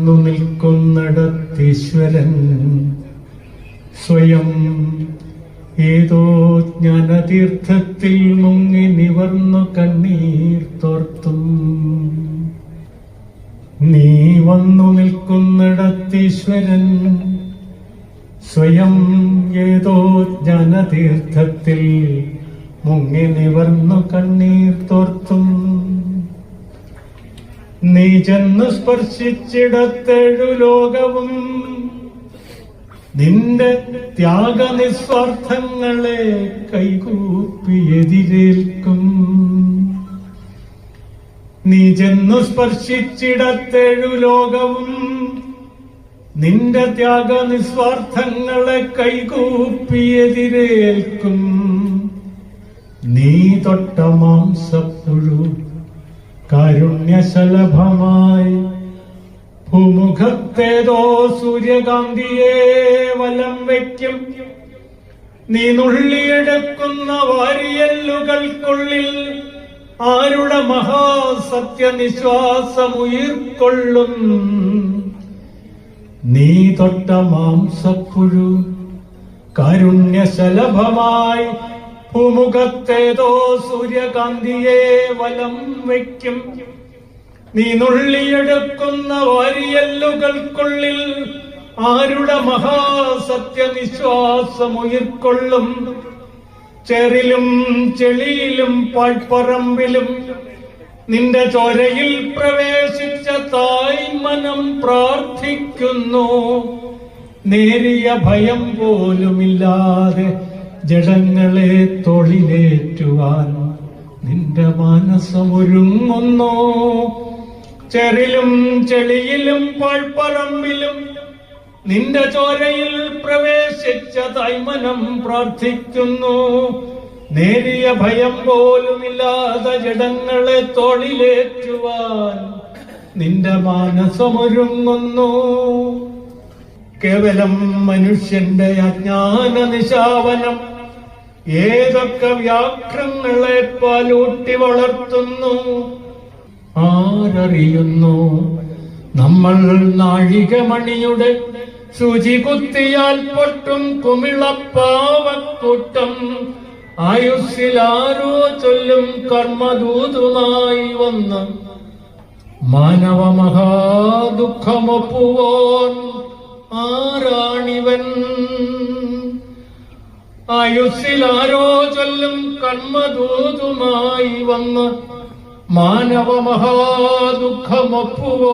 വന്നു നിൽക്കുന്നിടത്തീശ്വരൻ സ്വയം ഏതോ ജ്ഞാനതീർത്ഥത്തിൽ മുങ്ങി നിവർന്നു കണ്ണീർ തോർത്തും. നീ വന്നു നിൽക്കുന്നിടത്തീശ്വരൻ സ്വയം ഏതോ ജ്ഞാനതീർത്ഥത്തിൽ മുങ്ങി നിവർന്നു കണ്ണീർ തോർത്തും. നീ ചെന്ന് സ്പർശിച്ചിടത്തേഴു ലോകവും നിന്റെ ത്യാഗനിസ്വാർത്ഥങ്ങളെ കൈകൂപ്പി എതിരേൽക്കും. നീ ചെന്നു സ്പർശിച്ചിടത്തേഴു ലോകവും നിന്റെ ത്യാഗനിസ്വാർത്ഥങ്ങളെ കൈകൂപ്പി എതിരേൽക്കും. നീ തൊട്ട മാംസപ്പുഴു കാരുണ്യശലഭമായി ഭൂമുഖത്തേതോ സൂര്യകാന്തിയെ വലം വയ്ക്കും. നീ നുള്ളിയെടുക്കുന്ന വാരിയല്ലുകൾക്കുള്ളിൽ ആരുടെ മഹാസത്യനിശ്വാസമുയിർക്കൊള്ളും. നീ തൊട്ട മാംസപ്പുഴു കാരുണ്യശലഭമായി ഭൂമുഖത്തേതോ സൂര്യകാന്തിയെ വലം വയ്ക്കും. നീ നുള്ളിയെടുക്കുന്ന വാരിയല്ലുകൾക്കുള്ളിൽ ആരുടെ മഹാസത്യനിശ്വാസമുയിർക്കൊള്ളും. ചെറിലും ചെളിയിലും പാഴ്പ്പറമ്പിലും നിന്റെ ചോരയിൽ പ്രവേശിച്ച തായ് മനം പ്രാർത്ഥിക്കുന്നു. നേരിയ ഭയം പോലുമില്ലാതെ ജഡങ്ങളെ തോളിലേറ്റുവാൻ നിന്റെ മാനസമൊരുങ്ങുന്നു. ചെറിലും ചെളിയിലും പാഴ്പ്പറമ്പിലും നിന്റെ ചോരയിൽ പ്രവേശിച്ച തായ്മനം പ്രാർത്ഥിക്കുന്നു. നേരിയ ഭയം പോലുമില്ലാതെ ജഡങ്ങളെ തോളിലേറ്റുവാൻ നിന്റെ മാനസമൊരുങ്ങുന്നു. കേവലം മനുഷ്യന്റെ അജ്ഞാന നിശാവനം ഏതൊക്കെ വ്യാഘ്രങ്ങളെ പാലൂട്ടി വളർത്തുന്നു. ആരറിയുന്നു നമ്മൾ നാഴികമണിയുടെ ശുചി കുത്തിയാൽ പൊട്ടും കുമിളപ്പാവക്കൂട്ടം ആയുസ്സിലാരോ ചൊല്ലും കർമ്മദൂതുമായി വന്ന് മാനവ മഹാദുഃഖമൊപ്പുവോൻ ആരാണിവൻ. ആയുസ്സിലാരോ ചൊല്ലും കർമ്മദൂതുമായി വന്ന് മാനവ മഹാദുഃഖമൊപ്പുവോ